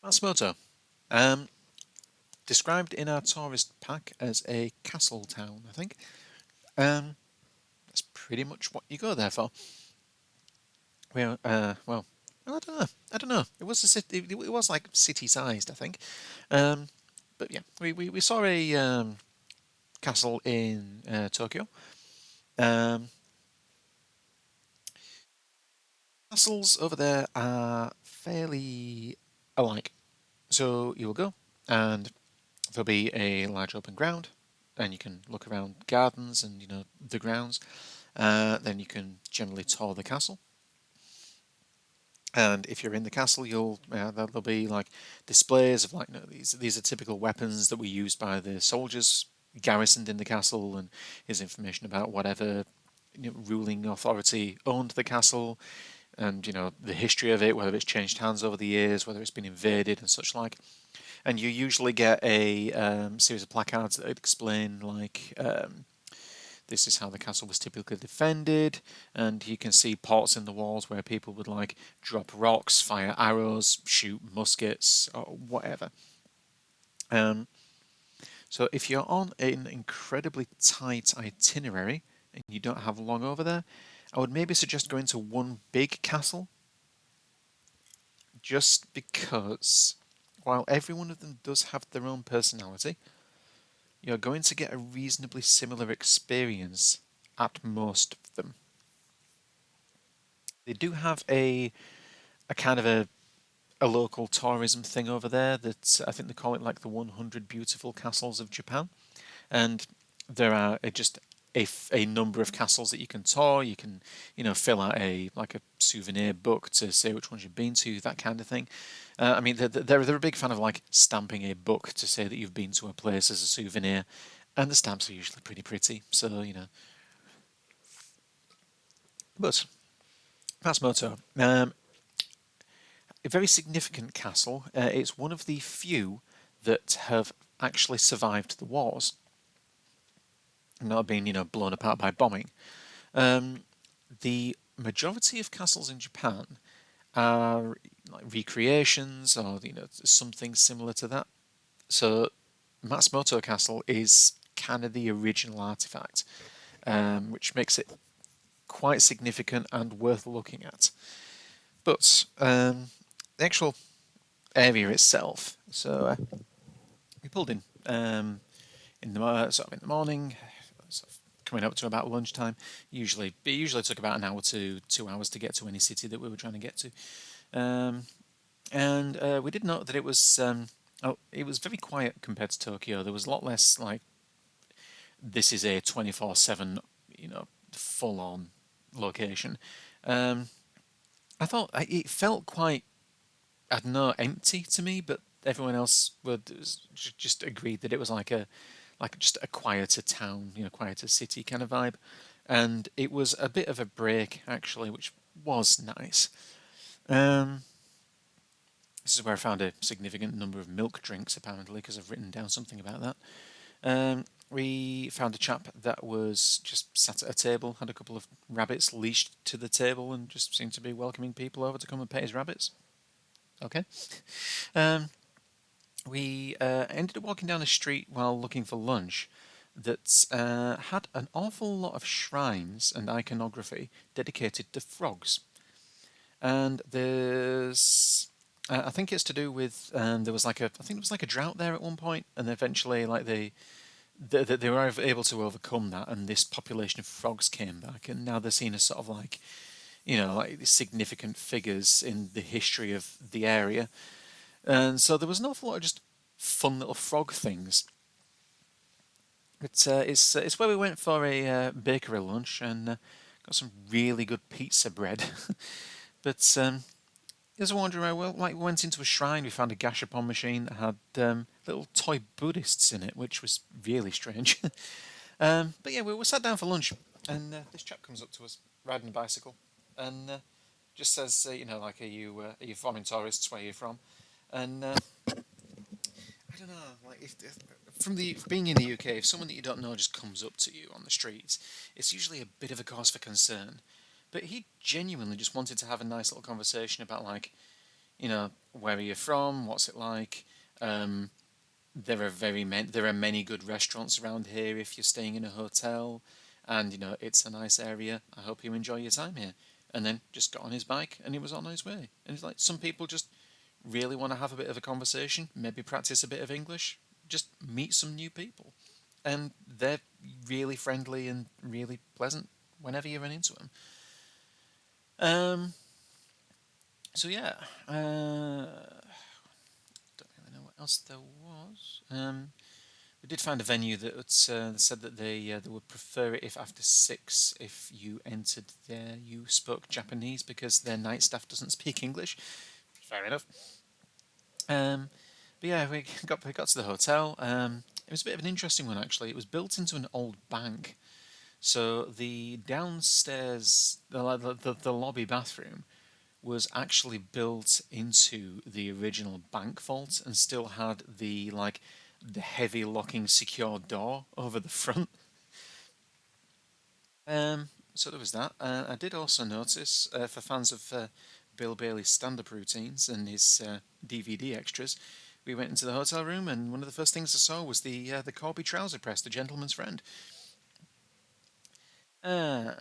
Matsumoto, um, described in our tourist pack as a castle town, I think. Um, that's pretty much what you go there for. Well, I don't know. I don't know. It was a city. It was like city-sized, I think. Um, but yeah, we saw a castle in Tokyo. Um, Castles over there are fairly alike. So you will go, and there'll be a large open ground, and you can look around gardens and the grounds. Then you can generally tour the castle. And if you're in the castle, there'll be like displays of like these are typical weapons that were used by the soldiers garrisoned in the castle, and here's information about whatever ruling authority owned the castle, and the history of it, whether it's changed hands over the years, whether it's been invaded and such like. And you usually get a series of placards that explain like this is how the castle was typically defended, and you can see ports in the walls where people would like drop rocks, fire arrows, shoot muskets, or whatever. Um, so if you're on an incredibly tight itinerary and you don't have long over there, I would maybe suggest going to one big castle, just because while every one of them does have their own personality, you're going to get a reasonably similar experience at most of them. They do have a kind of a local tourism thing over there that I think they call it like the 100 beautiful castles of Japan, and there are just a number of castles that you can tour. You can fill out a like a souvenir book to say which ones you've been to, that kind of thing. I mean they're a big fan of like stamping a book to say that you've been to a place as a souvenir, and the stamps are usually pretty pretty. So but Matsumoto, a very significant castle. It's one of the few that have actually survived the wars, not being blown apart by bombing. Um, the majority of castles in Japan are like recreations or something similar to that. So Matsumoto Castle is kind of the original artifact, which makes it quite significant and worth looking at. But the actual area itself. So we pulled in the sort of in the morning, sort of coming up to about lunchtime. It usually took about an hour to 2 hours to get to any city that we were trying to get to. Um, and we did note that it was very quiet compared to Tokyo. There was a lot less like this is a 24/7, full on location. Um, I thought it felt quite, I don't know, empty to me, but everyone else would just agreed that it was like just a quieter town, quieter city kind of vibe, and it was a bit of a break actually, which was nice. Um, this is where I found a significant number of milk drinks apparently because I've written down something about that. We found a chap that was just sat at a table, had a couple of rabbits leashed to the table, and just seemed to be welcoming people over to come and pet his rabbits. Okay. Um, we ended up walking down a street while looking for lunch that had an awful lot of shrines and iconography dedicated to frogs. And I think it's to do with there was like I think there was like a drought there at one point, and eventually like they were able to overcome that, and this population of frogs came back, and now they're seen as sort of like like significant figures in the history of the area. And so there was an awful lot of just fun little frog things. It's where we went for a bakery lunch and got some really good pizza bread. But as I wondering around, well, like we went into a shrine, we found a gashapon machine that had little toy Buddhists in it, which was really strange. But yeah, we sat down for lunch, and this chap comes up to us riding a bicycle, and just says, like, are you foreign tourists? Where are you from? And I don't know, like if from the being in the UK, if someone that you don't know just comes up to you on the streets, it's usually a bit of a cause for concern. But he genuinely just wanted to have a nice little conversation about like, where are you from? What's it like? Um, there are many good restaurants around here if you're staying in a hotel, and it's a nice area. I hope you enjoy your time here. And then just got on his bike and he was on his way. And it's like some people just really want to have a bit of a conversation, maybe practice a bit of English, just meet some new people, and they're really friendly and really pleasant whenever you run into them. Um, so yeah, don't really know what else there was. We did find a venue that said that they would prefer it if after six, if you entered there, you spoke Japanese because their night staff doesn't speak English. Fair enough. Um, but yeah, we got to the hotel. It was a bit of an interesting one actually. It was built into an old bank, so the downstairs, the lobby bathroom was actually built into the original bank vault and still had the heavy locking secure door over the front. So there was that. I did also notice, for fans of Bill Bailey's stand-up routines and his DVD extras, we went into the hotel room, and one of the first things I saw was the Corby trouser press, the gentleman's friend. Uh,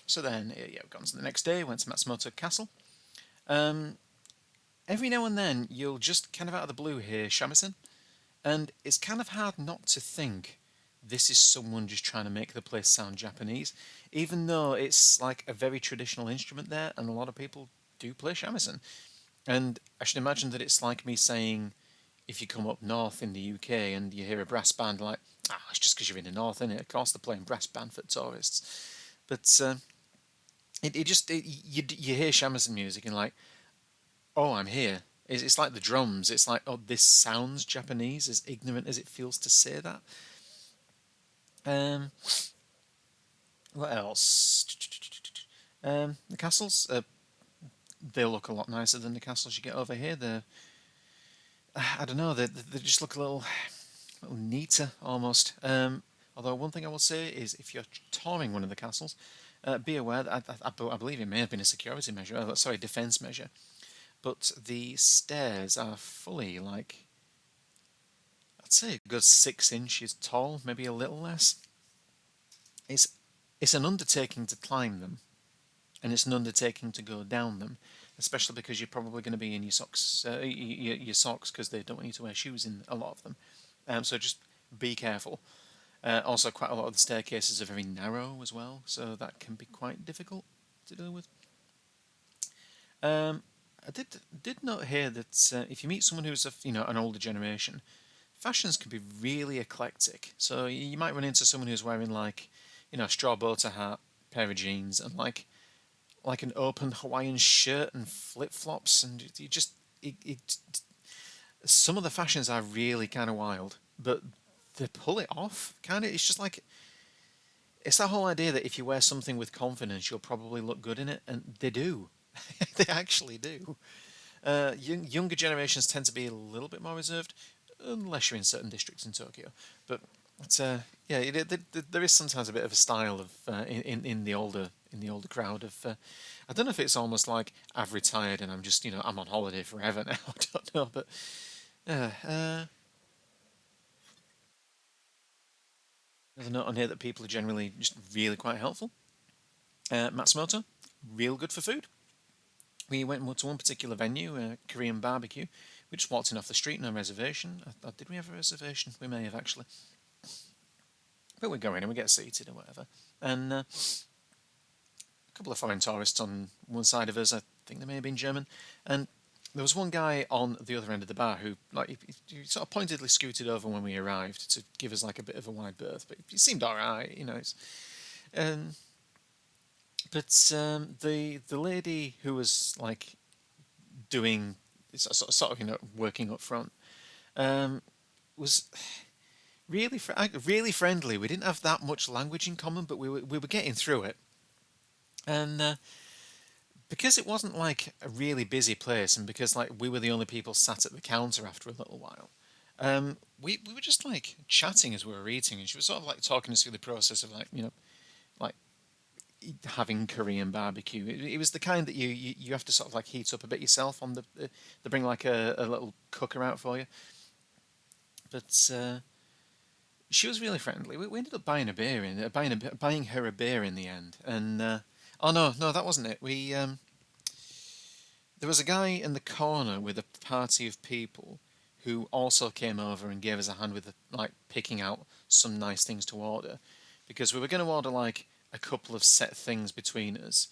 so then, yeah, we've gone to the next day, went to Matsumoto Castle. Um, every now and then, you'll just kind of out of the blue hear shamisen, and it's kind of hard not to think this is someone just trying to make the place sound Japanese, even though it's like a very traditional instrument there, and a lot of people do play shamisen. And I should imagine that it's like me saying, if you come up north in the UK and you hear a brass band, like, it's just because you're in the north, isn't it? Of course they're playing brass band for tourists. But you hear shamisen music and like, oh, I'm here. It's like the drums. It's like, oh, this sounds Japanese, as ignorant as it feels to say that. Um, what else? The castles, they look a lot nicer than the castles you get over here. I don't know, they just look a little neater almost. Although one thing I will say is, if you're touring one of the castles, be aware that I believe it may have been a security measure, sorry, defence measure, but the stairs are fully like, I'd say a good 6 inches tall, maybe a little less. It's it's an undertaking to climb them, and it's an undertaking to go down them, especially because you're probably going to be in your socks, your socks, because they don't want you to wear shoes in a lot of them. So just be careful. Also, quite a lot of the staircases are very narrow as well, so that can be quite difficult to deal with. Um, I did note here that if you meet someone who's an older generation, fashions can be really eclectic. So you might run into someone who's wearing like a straw bow tie hat, pair of jeans, and like an open Hawaiian shirt and flip flops, and you just some of the fashions are really kind of wild, but they pull it off. Kind of, it's just like it's that whole idea that if you wear something with confidence, you'll probably look good in it, and they do. They actually do. Younger generations tend to be a little bit more reserved, unless you're in certain districts in Tokyo. But yeah, there is sometimes a bit of a style of in the older crowd of. I don't know if it's almost like I've retired and I'm just I'm on holiday forever now. I don't know, but there's a note on here that people are generally just really quite helpful. Matsumoto, real good for food. We went to one particular venue, Korean barbecue. We just walked in off the street, no reservation. Did we have a reservation? We may have actually. But we go in and we get seated or whatever. And a couple of foreign tourists on one side of us, I think they may have been German. And there was one guy on the other end of the bar who, like, he sort of pointedly scooted over when we arrived to give us like a bit of a wide berth. But he seemed all right, Um, but the lady who was like doing sort of working up front was really friendly. We didn't have that much language in common, but we were getting through it. And because it wasn't like a really busy place, and because like we were the only people sat at the counter after a little while, we were just like chatting as we were eating, and she was sort of like talking us through the process of like having Korean barbecue. It was the kind that you have to sort of like heat up a bit yourself on the. They bring like a little cooker out for you, but she was really friendly. We ended up buying a beer in buying her a beer in the end, and oh no, that wasn't it. We There was a guy in the corner with a party of people who also came over and gave us a hand with like picking out some nice things to order, because we were going to order like a couple of set things between us,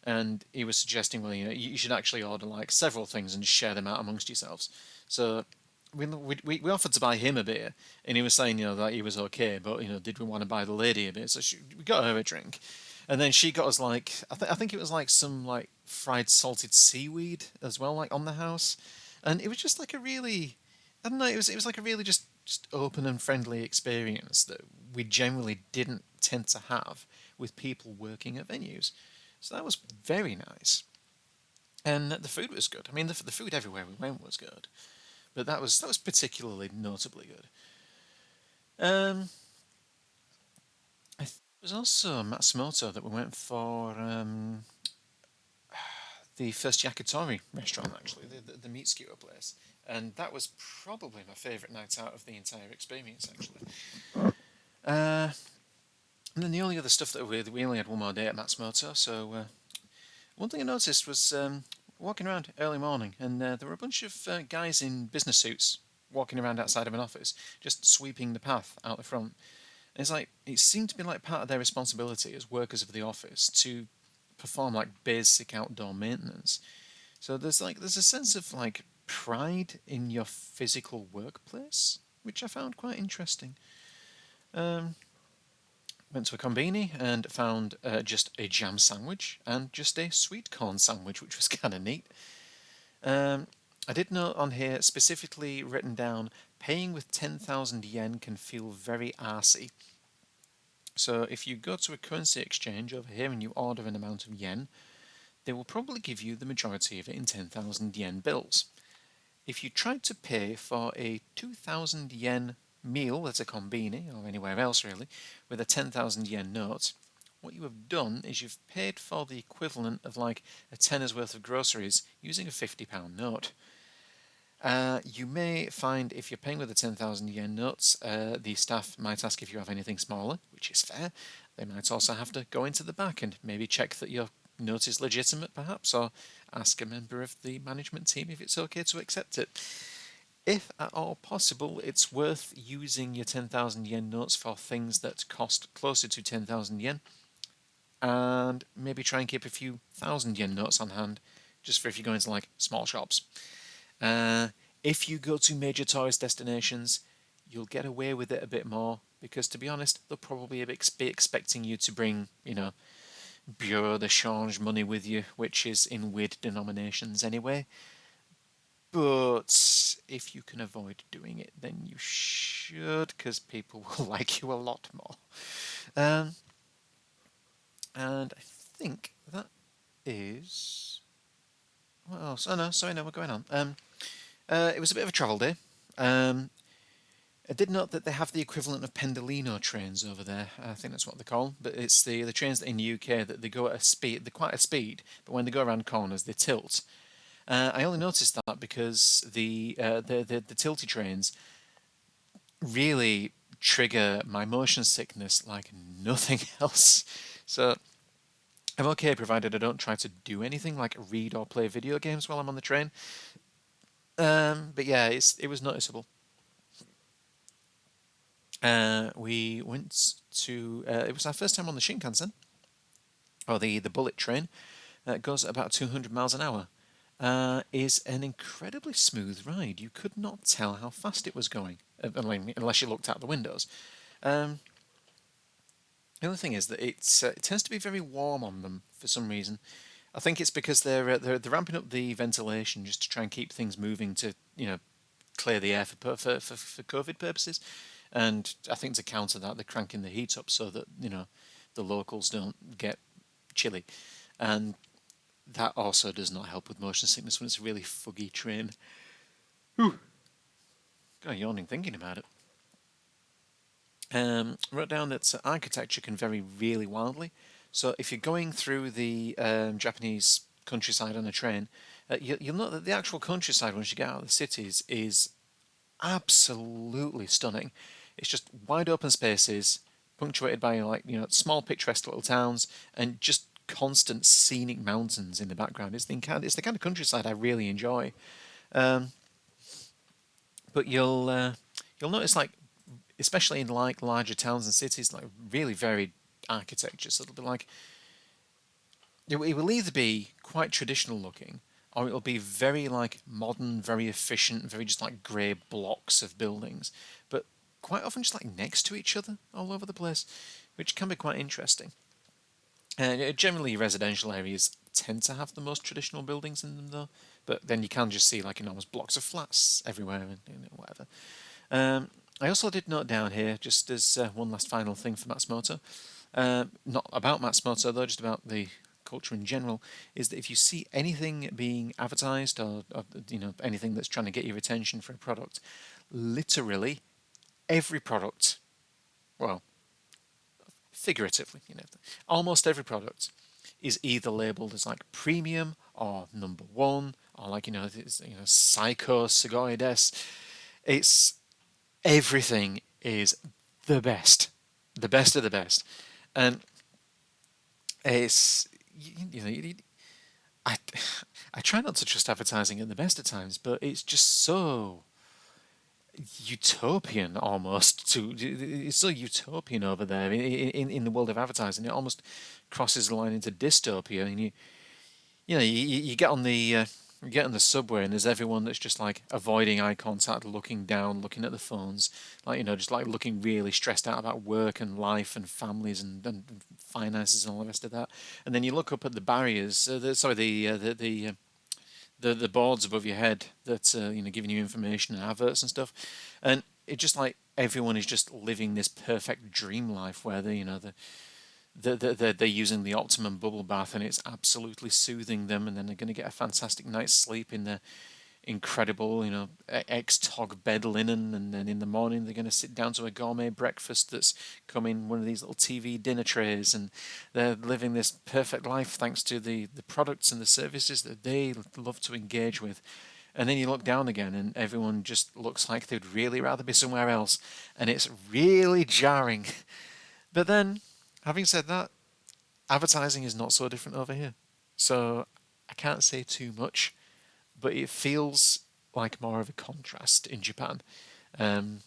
and he was suggesting, well, you should actually order like several things and share them out amongst yourselves. So we offered to buy him a beer, and he was saying, that he was okay, but did we want to buy the lady a beer? So we got her a drink, and then she got us like I think it was like some like fried salted seaweed as well, like on the house, and it was just like a really, I don't know, it was like a really just open and friendly experience that we generally didn't tend to have with people working at venues. So that was very nice, and the food was good. I mean, the food everywhere we went was good, but that was particularly notably good. Um, it was also Matsumoto that we went for the first yakitori restaurant, actually, the meat skewer place, and that was probably my favourite night out of the entire experience, actually. Uh, and then the only other stuff that we only had one more day at Matsumoto, so one thing I noticed was walking around early morning, and there were a bunch of guys in business suits walking around outside of an office, just sweeping the path out the front. And it's like it seemed to be like part of their responsibility as workers of the office to perform like basic outdoor maintenance. So there's a sense of like pride in your physical workplace, which I found quite interesting. Um, Went to a combini and found just a jam sandwich and just a sweet corn sandwich, which was kind of neat. Um, I did note on here specifically written down paying with 10,000 yen can feel very arsey. So if you go to a currency exchange over here and you order an amount of yen, they will probably give you the majority of it in 10,000 yen bills. If you tried to pay for a 2,000 yen meal at a combini or anywhere else really with a 10,000 yen note, what you have done is you've paid for the equivalent of like a tenner's worth of groceries using a £50 note. You may find if you're paying with a 10,000 yen notes, the staff might ask if you have anything smaller, which is fair. They might also have to go into the back and maybe check that your note is legitimate, perhaps, or ask a member of the management team if it's okay to accept it. If at all possible, it's worth using your 10,000 yen notes for things that cost closer to 10,000 yen, and maybe try and keep a few thousand yen notes on hand, just for if you go into like small shops. Uh, if you go to major tourist destinations, you'll get away with it a bit more because, to be honest, they'll probably be expecting you to bring, bureau de change money with you, which is in weird denominations anyway. But if you can avoid doing it, then you should, because people will like you a lot more. Um, and I think that is. What else? Oh no, sorry, no, we're going on. It was a bit of a travel day. Um, I did note that they have the equivalent of Pendolino trains over there. I think that's what they call them. But it's the trains in the UK that they go at a speed. They're quite a speed, but when they go around corners, they tilt. I only noticed that because the tilty trains really trigger my motion sickness like nothing else. So I'm okay provided I don't try to do anything like read or play video games while I'm on the train. But yeah, it was noticeable. We went to. It was our first time on the Shinkansen, or the bullet train. It goes at about 200 miles an hour. Is an incredibly smooth ride. You could not tell how fast it was going, unless you looked out the windows. Um, the other thing is that it tends to be very warm on them for some reason. I think it's because they're ramping up the ventilation just to try and keep things moving to clear the air for COVID purposes. And I think to counter that, they're cranking the heat up so that the locals don't get chilly, and that also does not help with motion sickness when it's a really fuggy train. Whew. Got yawning thinking about it. Wrote down that architecture can vary really wildly. So if you're going through the Japanese countryside on a train, you'll note that the actual countryside once you get out of the cities is absolutely stunning. It's just wide open spaces, punctuated by like small picturesque little towns, and just constant scenic mountains in the background. It's the kind of countryside I really enjoy. Um, but you'll notice like especially in like larger towns and cities like really varied architecture. So it'll be like it will either be quite traditional looking or it'll be very like modern, very efficient, very just like grey blocks of buildings, but quite often just like next to each other all over the place, which can be quite interesting. And generally, residential areas tend to have the most traditional buildings in them, though. But then you can just see like enormous blocks of flats everywhere and whatever. I also did note down here, just as one last final thing for Matsumoto, not about Matsumoto though, just about the culture in general, is that if you see anything being advertised or anything that's trying to get your attention for a product, literally every product, well, figuratively, almost every product is either labeled as like premium or number one or like it's, psycho sugoi des. It's everything is the best of the best, and it's I I try not to trust advertising at the best of times, but it's just so utopian almost to it's so utopian over there in the world of advertising. It almost crosses the line into dystopia, and you get on the you get on the subway and there's everyone that's just like avoiding eye contact, looking down, looking at the phones, like just like looking really stressed out about work and life and families and finances and all the rest of that. And then you look up at the barriers, the boards above your head that giving you information and adverts and stuff, and it just like everyone is just living this perfect dream life where they're using the optimum bubble bath and it's absolutely soothing them, and then they're going to get a fantastic night's sleep in their incredible, ex-tog bed linen, and then in the morning they're going to sit down to a gourmet breakfast that's come in one of these little TV dinner trays, and they're living this perfect life thanks to the products and the services that they love to engage with. And then you look down again, and everyone just looks like they'd really rather be somewhere else, and it's really jarring. But then, having said that, advertising is not so different over here. So I can't say too much, but it feels like more of a contrast in Japan. Um,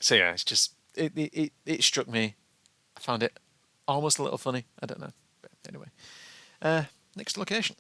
so yeah, it's just it struck me. I found it almost a little funny. I don't know, but anyway. Next location.